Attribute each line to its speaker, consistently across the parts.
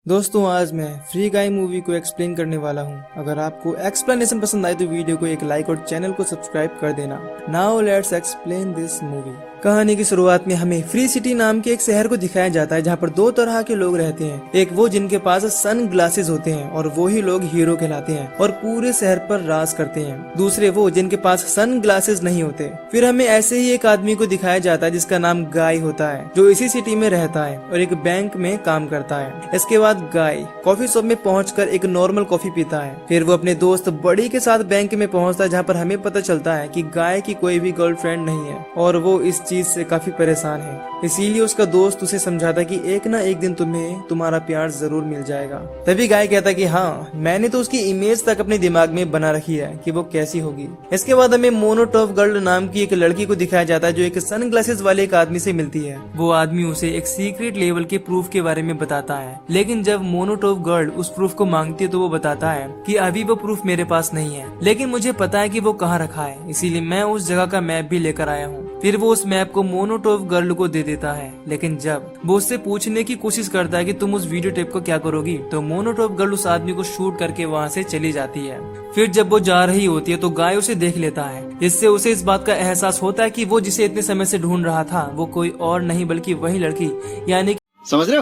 Speaker 1: दोस्तों आज मैं फ्री गाय मूवी को एक्सप्लेन करने वाला हूं। अगर आपको एक्सप्लेनेशन पसंद आए तो वीडियो को एक लाइक और चैनल को सब्सक्राइब कर देना। Now let's explain this movie. कहानी की शुरुआत में हमें फ्री सिटी नाम के एक शहर को दिखाया जाता है जहां पर दो तरह के लोग रहते हैं। एक वो जिनके पास सन ग्लासेस होते हैं और वो ही लोग हीरो कहलाते हैं और पूरे शहर पर राज करते हैं। दूसरे वो जिनके पास सन ग्लासेस नहीं होते। फिर हमें ऐसे ही एक आदमी को दिखाया जाता है जिसका नाम गाय होता है, जो इसी सिटी में रहता है और एक बैंक में काम करता है। इसके बाद गाय कॉफी शॉप में पहुंचकर एक नॉर्मल कॉफी पीता है। फिर वो अपने दोस्त बड़ी के साथ बैंक में पहुंचता है जहां पर हमें पता चलता है कि गाय की कोई भी गर्लफ्रेंड नहीं है और वो इस चीज से काफी परेशान है। इसीलिए उसका दोस्त उसे समझाता कि एक ना एक दिन तुम्हें तुम्हारा प्यार जरूर मिल जाएगा। तभी गाय कहता कि हाँ, मैंने तो उसकी इमेज तक अपने दिमाग में बना रखी है कि वो कैसी होगी। इसके बाद हमें मोनोटॉप गर्ल नाम की एक लड़की को दिखाया जाता है जो एक सन ग्लासेस वाले एक आदमी से मिलती है। वो आदमी उसे एक सीक्रेट लेवल के प्रूफ के बारे में बताता है, लेकिन जब मोनोटॉप गर्ल उस प्रूफ को मांगती है तो वो बताता है कि अभी वो प्रूफ मेरे पास नहीं है, लेकिन मुझे पता है कि वो कहाँ रखा है, इसीलिए मैं उस जगह का मैप भी लेकर आया हूँ। फिर वो उस मैप को मोनोटॉप गर्ल को दे देता है, लेकिन जब वो उससे पूछने की कोशिश करता है कि तुम उस वीडियो टेप को क्या करोगी, तो मोनोटॉप गर्ल उस आदमी को शूट करके वहाँ से चली जाती है। फिर जब वो जा रही होती है तो गाय उसे देख लेता है, जिससे उसे इस बात का एहसास होता है कि वो जिसे इतने समय से ढूंढ रहा था वो कोई और नहीं बल्कि वही लड़की, यानी
Speaker 2: समझ रहे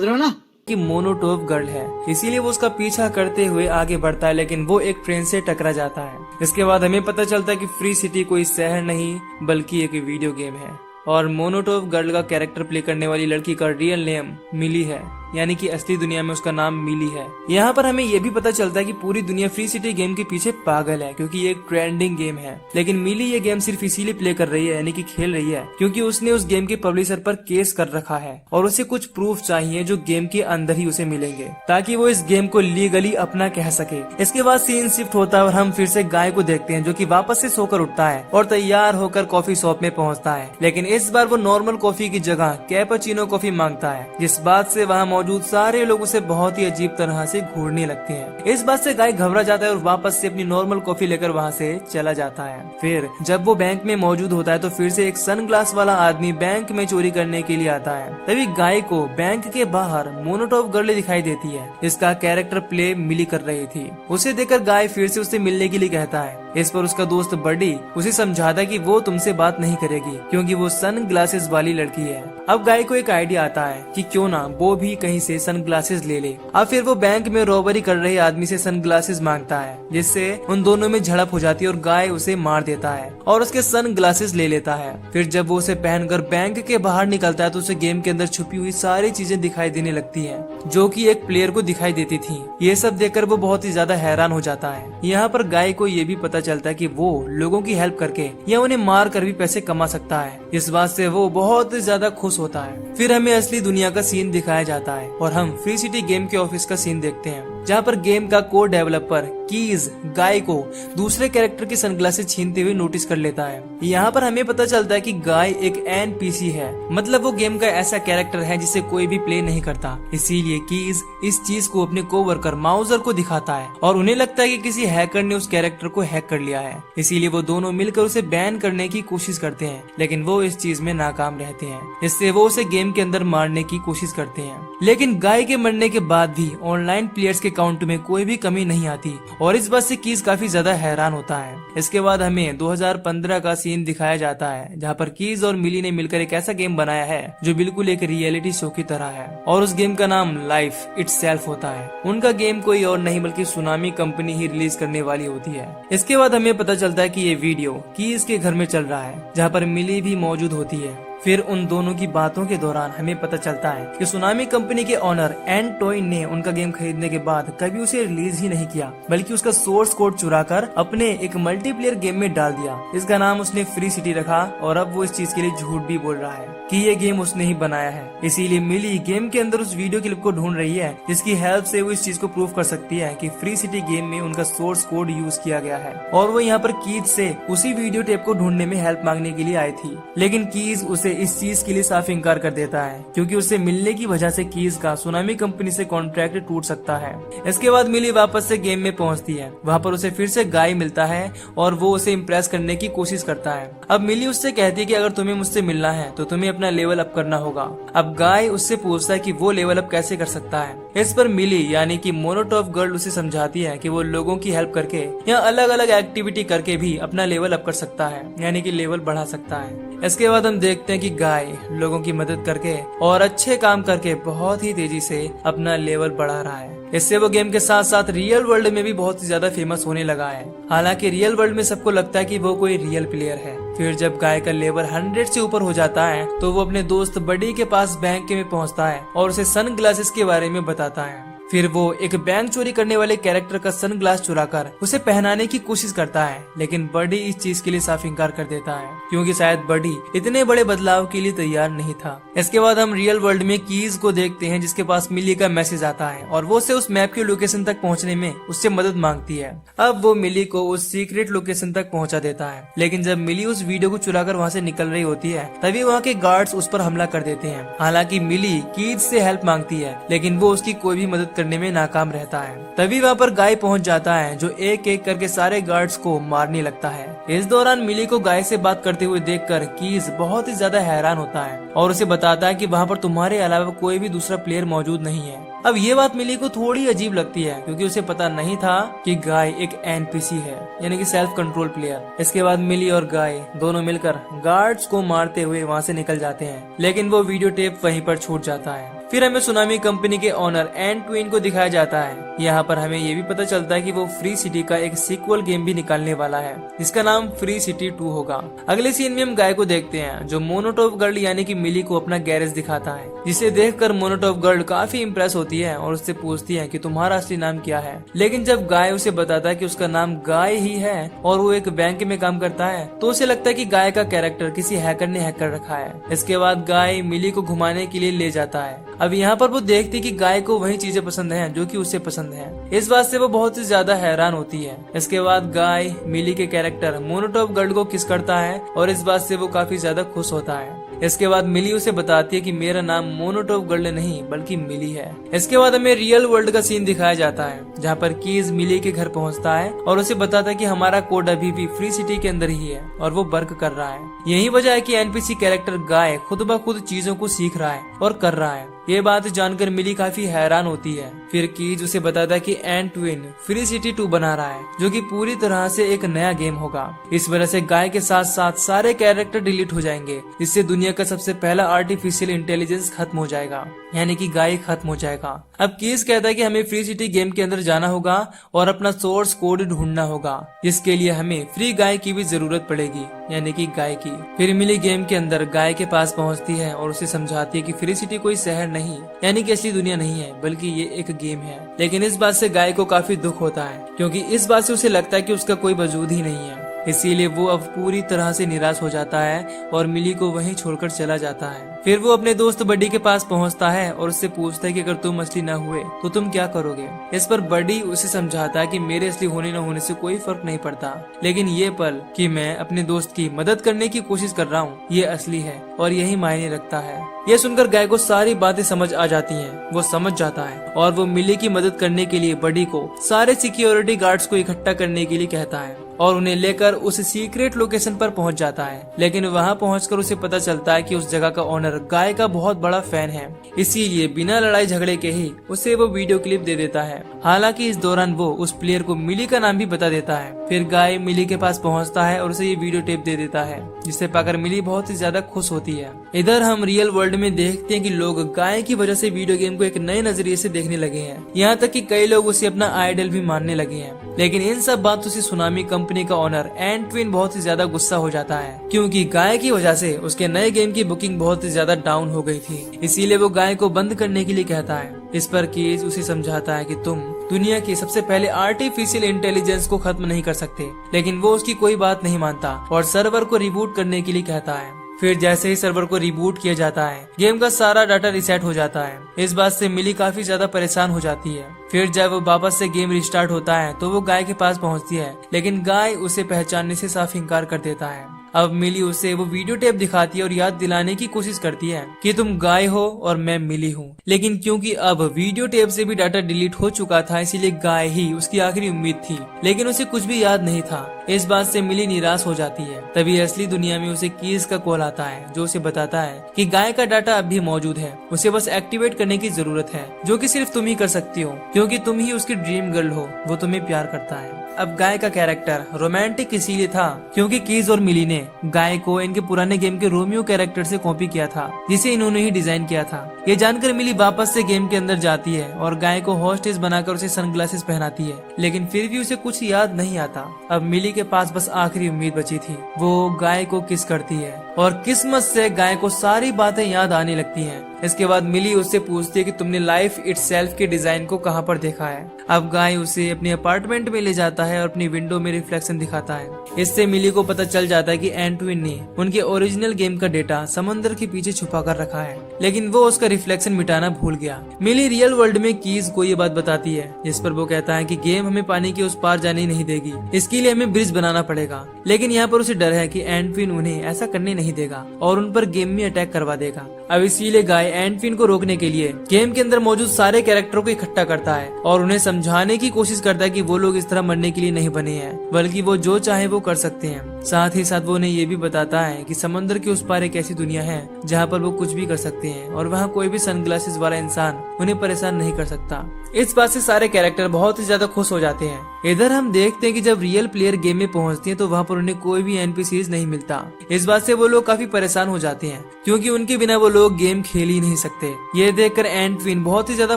Speaker 2: हो ना
Speaker 1: कि मोनोटॉप गर्ल है। इसीलिए वो उसका पीछा करते हुए आगे बढ़ता है, लेकिन वो एक ट्रेन से टकरा जाता है। इसके बाद हमें पता चलता है कि फ्री सिटी कोई शहर नहीं बल्कि एक वीडियो गेम है और मोनोटॉप गर्ल का कैरेक्टर प्ले करने वाली लड़की का रियल नेम मिली है, यानी कि असली दुनिया में उसका नाम मिली है। यहाँ पर हमें ये भी पता चलता है कि पूरी दुनिया फ्री सिटी गेम के पीछे पागल है क्योंकि ये एक ट्रेंडिंग गेम है, लेकिन मिली ये गेम सिर्फ इसीलिए प्ले कर रही है, यानी कि खेल रही है, क्योंकि उसने उस गेम के पब्लिशर पर केस कर रखा है और उसे कुछ प्रूफ चाहिए जो गेम के अंदर ही उसे मिलेंगे ताकि वो इस गेम को लीगली अपना कह सके। इसके बाद सीन शिफ्ट होता है और हम फिर से गाय को देखते हैं जो कि वापस से सोकर उठता है और तैयार होकर कॉफी शॉप में पहुंचता है, लेकिन इस बार वो नॉर्मल कॉफी की जगह कैपुचिनो कॉफी मांगता है, जिस बात से वहाँ मौजूद सारे लोग उसे बहुत ही अजीब तरह से घूरने लगते हैं। इस बात से गाय घबरा जाता है और वापस से अपनी नॉर्मल कॉफी लेकर वहाँ से चला जाता है। फिर जब वो बैंक में मौजूद होता है तो फिर से एक सन ग्लास वाला आदमी बैंक में चोरी करने के लिए आता है। तभी गाय को बैंक के बाहर मोनोटॉप गर्ल दिखाई देती है, जिसका कैरेक्टर प्ले मिली कर रही थी। उसे देखकर गाय फिर से उससे मिलने के लिए कहता है। इस पर उसका दोस्त बडी उसे समझाता कि वो तुमसे बात नहीं करेगी क्योंकि वो सन ग्लासेस वाली लड़की है। अब गाय को एक आइडिया आता है कि क्यों ना वो भी कहीं से सन ग्लासेस ले ले। अब फिर वो बैंक में रॉबरी कर रहे आदमी से सन ग्लासेस मांगता है, जिससे उन दोनों में झड़प हो जाती है और गाय उसे मार देता है और उसके सन ग्लासेस ले लेता है। फिर जब वो उसे पहनकर बैंक के बाहर निकलता है तो उसे गेम के अंदर छुपी हुई सारी चीजें दिखाई देने लगती है जो कि एक प्लेयर को दिखाई देती थी। ये सब देखकर वो बहुत ही ज्यादा हैरान हो जाता है। यहाँ पर गाय को ये भी पता चलता है कि वो लोगों की हेल्प करके या उन्हें मार कर भी पैसे कमा सकता है। इस बात से वो बहुत ज्यादा खुश होता है। फिर हमें असली दुनिया का सीन दिखाया जाता है और हम फ्री सिटी गेम के ऑफिस का सीन देखते हैं जहाँ पर गेम का कोर डेवलपर कीज गाय को दूसरे कैरेक्टर की सनग्लासेस छीनते हुए नोटिस कर लेता है। यहाँ पर हमें पता चलता है कि गाय एक एनपीसी है, मतलब वो गेम का ऐसा कैरेक्टर है जिसे कोई भी प्ले नहीं करता। इसीलिए कीज इस चीज को अपने कोवर्कर माउजर को दिखाता है और उन्हें लगता है कि किसी हैकर ने उस कैरेक्टर को हैक कर लिया है। इसीलिए वो दोनों मिलकर उसे बैन करने की कोशिश करते हैं, लेकिन वो इस चीज में नाकाम रहते हैं। इससे वो उसे गेम के अंदर मारने की कोशिश करते हैं, लेकिन गाय के मरने के बाद भी ऑनलाइन प्लेयर्स के काउंट में कोई भी कमी नहीं आती और इस बात से कीज काफी ज्यादा हैरान होता है। इसके बाद हमें 2015 का सीन दिखाया जाता है जहाँ पर कीज और मिली ने मिलकर एक ऐसा गेम बनाया है जो बिल्कुल एक रियलिटी शो की तरह है और उस गेम का नाम लाइफ इटसेल्फ होता है। उनका गेम कोई और नहीं बल्कि सुनामी कंपनी ही रिलीज करने वाली होती है। इसके बाद हमें पता चलता है कि ये वीडियो कीज के घर में चल रहा है जहाँ पर मिली भी मौजूद होती है। फिर उन दोनों की बातों के दौरान हमें पता चलता है कि सुनामी कंपनी के ओनर एंटोइन ने उनका गेम खरीदने के बाद कभी उसे रिलीज ही नहीं किया, बल्कि उसका सोर्स कोड चुराकर अपने एक मल्टीप्लेयर गेम में डाल दिया। इसका नाम उसने फ्री सिटी रखा और अब वो इस चीज के लिए झूठ भी बोल रहा है कि ये गेम उसने ही बनाया है। इसीलिए मिली गेम के अंदर उस वीडियो क्लिप को ढूंढ रही है जिसकी हेल्प से वो इस चीज को प्रूव कर सकती है कि फ्री सिटी गेम में उनका सोर्स कोड यूज किया गया है और वो यहाँ पर कीज से उसी वीडियो टेप को ढूंढने में हेल्प मांगने के लिए आई थी, लेकिन कीज उसे इस चीज के लिए साफ इनकार कर देता है क्योंकि उससे मिलने की वजह से कीज का सुनामी कंपनी से कॉन्ट्रैक्ट टूट सकता है। इसके बाद मिली वापस से गेम में पहुंचती है। वहाँ पर उसे फिर से गाय मिलता है और वो उसे इम्प्रेस करने की कोशिश करता है। अब मिली उससे कहती है कि अगर तुम्हें मुझसे मिलना है तो तुम्हें अपने अपना लेवल अप करना होगा। अब गाय उससे पूछता है कि वो लेवल अप कैसे कर सकता है। इस पर मिली यानी कि मोनोटॉप गर्ल उसे समझाती है कि वो लोगों की हेल्प करके या अलग अलग एक्टिविटी करके भी अपना लेवल अप कर सकता है, यानी कि लेवल बढ़ा सकता है। इसके बाद हम देखते हैं कि गाय लोगों की मदद करके और अच्छे काम करके बहुत ही तेजी से अपना लेवल बढ़ा रहा है। इससे वो गेम के साथ साथ रियल वर्ल्ड में भी बहुत ही ज्यादा फेमस होने लगा है। हालांकि रियल वर्ल्ड में सबको लगता है कि वो कोई रियल प्लेयर है। फिर जब गाय का लेवल 100 से ऊपर हो जाता है तो वो अपने दोस्त बडी के पास बैंक में पहुंचता है और उसे सन ग्लासेस के बारे में बताता है। फिर वो एक बैंक चोरी करने वाले कैरेक्टर का सन ग्लास चुराकर उसे पहनाने की कोशिश करता है, लेकिन बडी इस चीज के लिए साफ इंकार कर देता है क्योंकि शायद बडी इतने बड़े बदलाव के लिए तैयार नहीं था। इसके बाद हम रियल वर्ल्ड में कीज को देखते हैं जिसके पास मिली का मैसेज आता है और वो उसे उस मैप की लोकेशन तक पहुंचने में उससे मदद मांगती है। अब वो मिली को उस सीक्रेट लोकेशन तक पहुंचा देता है, लेकिन जब मिली उस वीडियो को चुराकर वहाँ से निकल रही होती है तभी वहाँ के गार्ड्स उस पर हमला कर देते हैं। हालांकि मिली कीज से हेल्प मांगती है लेकिन वो उसकी कोई भी मदद करने में नाकाम रहता है। तभी वहाँ पर गाय पहुंच जाता है जो एक एक करके सारे गार्ड्स को मारने लगता है। इस दौरान मिली को गाय से बात करते हुए देखकर कीज बहुत ही ज्यादा हैरान होता है और उसे बताता है कि वहाँ पर तुम्हारे अलावा कोई भी दूसरा प्लेयर मौजूद नहीं है। अब ये बात मिली को थोड़ी अजीब लगती है क्योंकि उसे पता नहीं था कि गाय एक एनपीसी है, यानी कि सेल्फ कंट्रोल प्लेयर। इसके बाद मिली और गाय दोनों मिलकर गार्ड्स को मारते हुए वहाँ से निकल जाते हैं, लेकिन वो वीडियो टेप वहीं पर छूट जाता है। फिर हमें सुनामी कंपनी के ओनर एंटविन को दिखाया जाता है। यहाँ पर हमें ये भी पता चलता है कि वो फ्री सिटी का एक सीक्वल गेम भी निकालने वाला है जिसका नाम फ्री सिटी 2 होगा। अगले सीन में हम गाय को देखते हैं जो मोनोटॉप गर्ल यानी कि मिली को अपना गैरेज दिखाता है, जिसे देखकर मोनोटॉप गर्ल काफी इम्प्रेस होती है और उससे पूछती है कि तुम्हारा असली नाम क्या है। लेकिन जब गाय उसे बताता है कि उसका नाम गाय ही है और वो एक बैंक में काम करता है तो उसे लगता है कि गाय का कैरेक्टर किसी हैकर ने हैक कर रखा है। इसके बाद गाय मिली को घुमाने के लिए ले जाता है। अब यहाँ पर वो देखती है कि गाय को वही चीजें पसंद हैं जो कि उसे पसंद है। इस बात से वो बहुत ही ज्यादा हैरान होती है। इसके बाद गाय मिली के कैरेक्टर मोनोटॉप गर्ल को किस करता है और इस बात से वो काफी ज्यादा खुश होता है। इसके बाद मिली उसे बताती है कि मेरा नाम मोनोटॉप गर्ल नहीं बल्कि मिली है। इसके बाद हमें रियल वर्ल्ड का सीन दिखाया जाता है जहाँ पर कीज मिली के घर पहुँचता है और उसे बताता है कि हमारा कोड अभी भी फ्री सिटी के अंदर ही है और वो वर्क कर रहा है। यही वजह है कि एनपीसी कैरेक्टर गाय खुद ब खुद चीजों को सीख रहा है और कर रहा है। ये बात जानकर मिली काफी हैरान होती है। फिर कीज उसे बताता है कि एंटविन फ्री सिटी 2 बना रहा है जो कि पूरी तरह से एक नया गेम होगा। इस वजह से गाय के साथ साथ सारे कैरेक्टर डिलीट हो जाएंगे, इससे दुनिया का सबसे पहला आर्टिफिशियल इंटेलिजेंस खत्म हो जाएगा, यानी कि गाय खत्म हो जाएगा। अब कीज कहता है कि हमें फ्री सिटी गेम के अंदर जाना होगा और अपना सोर्स कोड ढूंढना होगा, जिसके लिए हमें फ्री गाय की भी जरूरत पड़ेगी, यानी कि गाय की। फिर मिली गेम के अंदर गाय के पास पहुंचती है और उसे समझाती है कि फ्री सिटी कोई शहर नहीं, यानी कि असली दुनिया नहीं है, बल्कि ये एक गेम है। लेकिन इस बात से गाय को काफी दुख होता है क्योंकि इस बात से उसे लगता है कि उसका कोई वजूद ही नहीं है। इसीलिए वो अब पूरी तरह से निराश हो जाता है और मिली को वहीं छोड़कर चला जाता है। फिर वो अपने दोस्त बडी के पास पहुंचता है और उससे पूछता है कि अगर तुम असली न हुए तो तुम क्या करोगे। इस पर बडी उसे समझाता है कि मेरे असली होने न होने से कोई फर्क नहीं पड़ता, लेकिन ये पल कि मैं अपने दोस्त की मदद करने की कोशिश कर रहा हूँ ये असली है और यही मायने रखता है। ये सुनकर गाय को सारी बातें समझ आ जाती हैं। वो समझ जाता है और वो मिली की मदद करने के लिए बडी को सारे सिक्योरिटी गार्ड्स को इकट्ठा करने के लिए कहता है और उन्हें लेकर उस सीक्रेट लोकेशन पर पहुंच जाता है। लेकिन वहां पहुंचकर उसे पता चलता है कि उस जगह का ओनर गाय का बहुत बड़ा फैन है, इसीलिए बिना लड़ाई झगड़े के ही उसे वो वीडियो क्लिप दे देता है। हालांकि इस दौरान वो उस प्लेयर को मिली का नाम भी बता देता है। फिर गाय मिली के पास पहुंचता है और उसे ये वीडियो टेप दे देता है, जिसे पाकर मिली बहुत ही ज्यादा खुश होती है। इधर हम रियल वर्ल्ड में देखते हैं कि लोग गाय की वजह से वीडियो गेम को एक नए नजरिए से देखने लगे हैं। यहाँ तक कि कई लोग उसे अपना आइडल भी मानने लगे हैं। लेकिन इन सब बातों से सुनामी कंपनी का ओनर एंटविन बहुत ही ज्यादा गुस्सा हो जाता है क्योंकि गाय की वजह से उसके नए गेम की बुकिंग बहुत ही ज्यादा डाउन हो गई थी। इसीलिए वो गाय को बंद करने के लिए कहता है। इस पर कीज उसे समझाता है कि तुम दुनिया की सबसे पहले आर्टिफिशियल इंटेलिजेंस को खत्म नहीं कर सकते, लेकिन वो उसकी कोई बात नहीं मानता और सर्वर को रिबूट करने के लिए कहता है। फिर जैसे ही सर्वर को रिबूट किया जाता है गेम का सारा डाटा रिसेट हो जाता है। इस बात से मिली काफी ज्यादा परेशान हो जाती है। फिर जब वापस से गेम रिस्टार्ट होता है तो वो गाय के पास पहुंचती है, लेकिन गाय उसे पहचानने से साफ इंकार कर देता है। अब मिली उसे वो वीडियो टेप दिखाती है और याद दिलाने की कोशिश करती है कि तुम गाय हो और मैं मिली हूँ। लेकिन क्योंकि अब वीडियो टेप से भी डाटा डिलीट हो चुका था, इसीलिए गाय ही उसकी आखिरी उम्मीद थी। लेकिन उसे कुछ भी याद नहीं था। इस बात से मिली निराश हो जाती है। तभी असली दुनिया में उसे कीज का कॉल आता है, जो उसे बताता है कि गाय का डाटा अब भी मौजूद है, उसे बस एक्टिवेट करने की जरूरत है, जो कि सिर्फ तुम ही कर सकती हो, क्योंकि तुम ही उसकी ड्रीम गर्ल हो। वो तुम्हें प्यार करता है। अब गाय का कैरेक्टर रोमांटिक इसीलिए था क्योंकि कीज और मिली ने गाय को इनके पुराने गेम के रोमियो कैरेक्टर से कॉपी किया था, जिसे इन्होंने ही डिजाइन किया था। ये जानकर मिली वापस से गेम के अंदर जाती है और गाय को हॉस्टेस बनाकर उसे सनग्लासेस पहनाती है, लेकिन फिर भी उसे कुछ याद नहीं आता। अब मिली के पास बस आखिरी उम्मीद बची थी। वो गाय को किस करती है और किस्मत से गाय को सारी बातें याद आने लगती हैं। इसके बाद मिली उससे पूछती है कि तुमने लाइफ इटसेल्फ के डिजाइन को कहां पर देखा है। अब गाय उसे अपने अपार्टमेंट में ले जाता है और अपनी विंडो में रिफ्लेक्शन दिखाता है। इससे मिली को पता चल जाता है कि एंटविन ने उनके ओरिजिनल गेम का डेटा समंदर के पीछे छुपा कर रखा है, लेकिन वो उसका रिफ्लेक्शन मिटाना भूल गया। मिली रियल वर्ल्ड में कीज को ये बात बताती है, जिस पर वो कहता है कि गेम हमें पानी के उस पार जाने नहीं देगी, इसके लिए हमें ब्रिज बनाना पड़ेगा। लेकिन यहाँ पर उसे डर है कि एंटविन उन्हें ऐसा करने नहीं देगा और उन पर गेम में अटैक करवा देगा। अब इसीलिए गाय एंटविन को रोकने के लिए गेम के अंदर मौजूद सारे कैरेक्टरों को इकट्ठा करता है और उन्हें समझाने की कोशिश करता है कि वो लोग इस तरह मरने के लिए नहीं बने हैं, बल्कि वो जो चाहे वो कर सकते हैं। साथ ही साथ वो उन्हें ये भी बताता है कि समंदर के उस पार एक ऐसी दुनिया है जहाँ पर वो कुछ भी कर सकते हैं और वहाँ कोई भी सनग्लासेस वाला इंसान उन्हें परेशान नहीं कर सकता। इस बात से सारे कैरेक्टर बहुत ही ज्यादा खुश हो जाते हैं। इधर हम देखते हैं कि जब रियल प्लेयर गेम में पहुंचते हैं तो वहाँ पर उन्हें कोई भी एनपीसीज नहीं मिलता। इस बात से वो लोग काफी परेशान हो जाते हैं, क्योंकि उनके बिना वो लोग गेम खेल ही नहीं सकते। ये देखकर एंटविन बहुत ही ज्यादा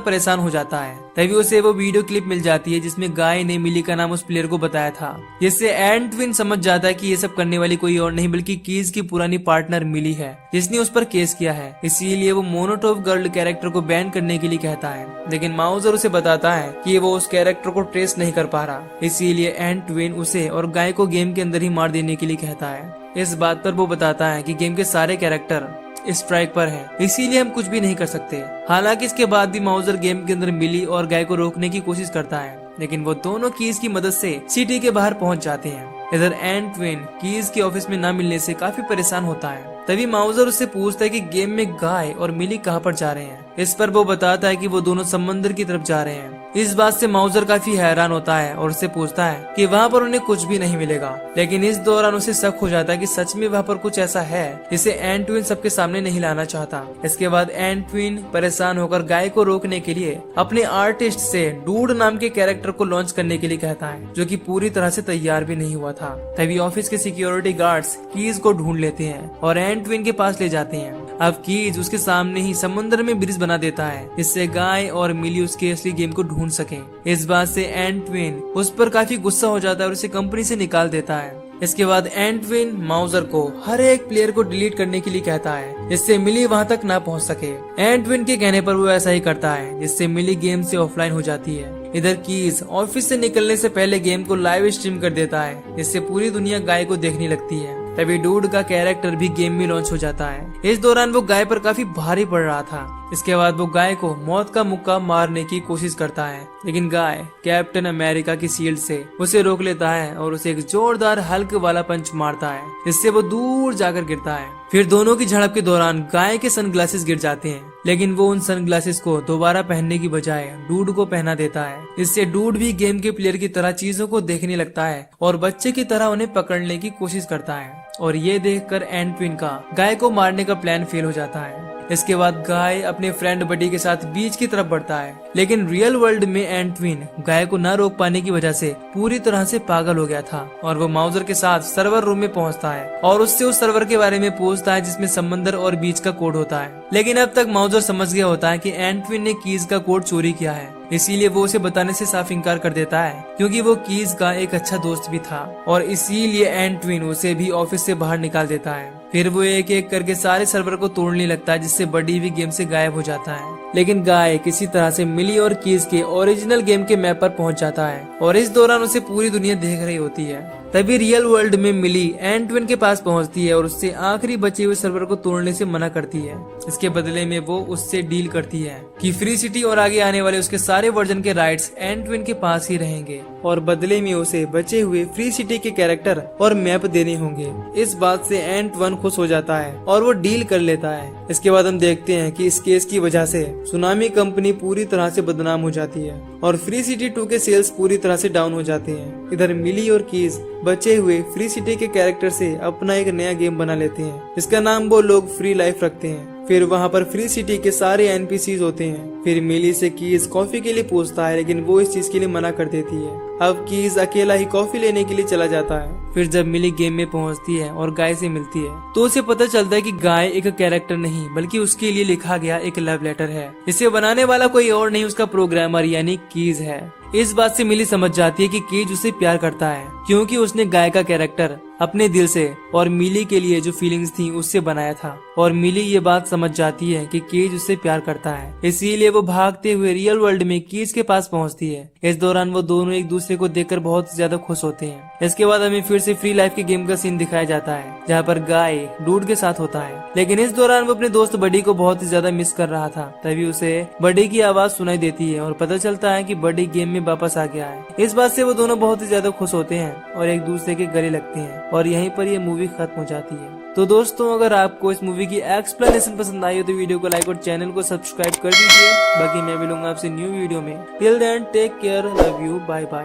Speaker 1: परेशान हो जाता है। तभी उसे वो वीडियो क्लिप मिल जाती है जिसमें गाय ने मिली का नाम उस प्लेयर को बताया था, जिससे एंटविन समझ जाता है कि ये सब करने वाली कोई और नहीं बल्कि कीज की पुरानी पार्टनर मिली है, जिसने उस पर केस किया है। इसीलिए वो मोनोटोप गर्ल कैरेक्टर को बैन करने के लिए कहता है, लेकिन माउजर उसे बताता है कि वो उस कैरेक्टर को ट्रेस नहीं कर पा रहा। इसीलिए एंटविन उसे और गाय को गेम के अंदर ही मार देने के लिए कहता है। इस बात पर वो बताता है कि गेम के सारे कैरेक्टर स्ट्राइक पर है, इसीलिए हम कुछ भी नहीं कर सकते। हालांकि इसके बाद भी माउजर गेम के अंदर मिली और गाय को रोकने की कोशिश करता है, लेकिन वो दोनों कीज की मदद से सिटी के बाहर पहुंच जाते हैं। इधर एंटविन कीज के ऑफिस में न मिलने से काफी परेशान होता है। तभी माउजर उससे पूछता है कि गेम में गाय और मिली कहां पर जा रहे हैं। इस पर वो बताता है कि वो दोनों समंदर की तरफ जा रहे हैं। इस बात से माउजर काफी हैरान होता है और उससे पूछता है कि वहाँ पर उन्हें कुछ भी नहीं मिलेगा। लेकिन इस दौरान उसे शक हो जाता है कि सच में वहाँ पर कुछ ऐसा है जिसे एंटविन सबके सामने नहीं लाना चाहता। इसके बाद एंटविन परेशान होकर गाय को रोकने के लिए अपने आर्टिस्ट से डूड नाम के कैरेक्टर को लॉन्च करने के लिए कहता है, जो कि पूरी तरह से तैयार भी नहीं हुआ था। तभी ऑफिस के सिक्योरिटी गार्ड्स कीज को ढूंढ लेते हैं और एंटविन के पास ले जाते हैं। अब कीज उसके सामने ही समुद्र में ब्रिज बना देता है, जिससे गाय और मिली उसके असली गेम को ढूंढ सके। इस बात से एंटविन उस पर काफी गुस्सा हो जाता है और उसे कंपनी से निकाल देता है। इसके बाद एंटविन माउजर को हर एक प्लेयर को डिलीट करने के लिए कहता है, जिससे मिली वहां तक ना पहुंच सके। एंटविन के कहने पर वो ऐसा ही करता है, जिससे मिली गेम से ऑफलाइन हो जाती है। इधर कीज ऑफिस से निकलने से पहले गेम को लाइव स्ट्रीम कर देता है, जिससे पूरी दुनिया गाय को देखने लगती है। तभी डूड का कैरेक्टर भी गेम में लॉन्च हो जाता है। इस दौरान वो गाय पर काफी भारी पड़ रहा था। इसके बाद वो गाय को मौत का मुक्का मारने की कोशिश करता है, लेकिन गाय कैप्टन अमेरिका की शील्ड से उसे रोक लेता है और उसे एक जोरदार हल्क वाला पंच मारता है, जिससे वो दूर जाकर गिरता है। फिर दोनों की झड़प के दौरान गाय के सनग्लासेस गिर जाते हैं, लेकिन वो उन सनग्लासेस को दोबारा पहनने की बजाय डूड को पहना देता है। इससे डूड भी गेम के प्लेयर की तरह चीजों को देखने लगता है और बच्चे की तरह उन्हें पकड़ने की कोशिश करता है। और ये देखकर एंटविन का गाय को मारने का प्लान फेल हो जाता है। इसके बाद गाय अपने फ्रेंड बडी के साथ बीच की तरफ बढ़ता है, लेकिन रियल वर्ल्ड में एंटविन गाय को न रोक पाने की वजह से पूरी तरह से पागल हो गया था और वो माउजर के साथ सर्वर रूम में पहुंचता है और उससे उस सर्वर के बारे में पूछता है जिसमें समंदर और बीच का कोड होता है। लेकिन अब तक माउजर समझ गया होता है कि एंटविन ने कीज का कोड चोरी किया है, इसीलिए वो उसे बताने से साफ इनकार कर देता है, क्योंकि वो कीज का एक अच्छा दोस्त भी था और इसीलिए एंटविन उसे भी ऑफिस से बाहर निकाल देता है। फिर वो एक एक करके सारे सर्वर को तोड़ने लगता है, जिससे बडी भी गेम से गायब हो जाता है। लेकिन गाय किसी तरह से मिली और कीज के ओरिजिनल गेम के मैप पर पहुंच जाता है और इस दौरान उसे पूरी दुनिया देख रही होती है। तभी रियल वर्ल्ड में मिली एंटविन के पास पहुंचती है और उससे आखिरी बचे हुए सर्वर को तोड़ने से मना करती है। इसके बदले में वो उससे डील करती है कि फ्री सिटी और आगे आने वाले उसके सारे वर्जन के राइट्स एंटविन के पास ही रहेंगे और बदले में उसे बचे हुए फ्री सिटी के कैरेक्टर और मैप देने होंगे। इस बात से एंटवन खुश हो जाता है और वो डील कर लेता है। इसके बाद हम देखते हैं कि इस केस की वजह से सुनामी कंपनी पूरी तरह से बदनाम हो जाती है और फ्री सिटी 2 के सेल्स पूरी तरह से डाउन हो जाते हैं। इधर मिली और कीज बचे हुए फ्री सिटी के कैरेक्टर से अपना एक नया गेम बना लेते हैं, इसका नाम वो लोग फ्री लाइफ रखते हैं। फिर वहाँ पर फ्री सिटी के सारे एनपीसीज होते हैं। फिर मिली से कीज कॉफी के लिए पूछता है, लेकिन वो इस चीज के लिए मना कर देती है। अब कीज अकेला ही कॉफी लेने के लिए चला जाता है। फिर जब मिली गेम में पहुंचती है और गाय से मिलती है तो उसे पता चलता है कि गाय एक कैरेक्टर नहीं बल्कि उसके लिए लिखा गया एक लव लेटर है। इसे बनाने वाला कोई और नहीं, उसका प्रोग्रामर यानी कीज है। इस बात से मिली समझ जाती है कि कीज उसे प्यार करता है क्योंकि उसने गाय का कैरेक्टर अपने दिल से और मिली के लिए जो फीलिंग्स थी उससे बनाया था। और मिली ये बात समझ जाती है कि कीज उससे प्यार करता है, इसीलिए वो भागते हुए रियल वर्ल्ड में कीज के पास पहुंचती है। इस दौरान वो दोनों एक दूसरे को देखकर बहुत ज्यादा खुश होते हैं। इसके बाद हमें फिर से फ्री लाइफ के गेम का सीन दिखाया जाता है जहाँ पर गाय डूड के साथ होता है, लेकिन इस दौरान वो अपने दोस्त बडी को बहुत ही ज्यादा मिस कर रहा था। तभी उसे बडी की आवाज सुनाई देती है और पता चलता है कि बडी गेम में वापस आ गया है। इस बात से वो दोनों बहुत ही ज्यादा खुश होते हैं और एक दूसरे के गले लगते हैं और यहीं पर ये मूवी खत्म हो जाती है। तो दोस्तों, अगर आपको इस मूवी की एक्सप्लेनेशन पसंद आई हो तो वीडियो को लाइक और चैनल को सब्सक्राइब कर दीजिए। बाकी मैं मिलूंगा आपसे न्यू वीडियो में। Till then take care, love you, bye bye.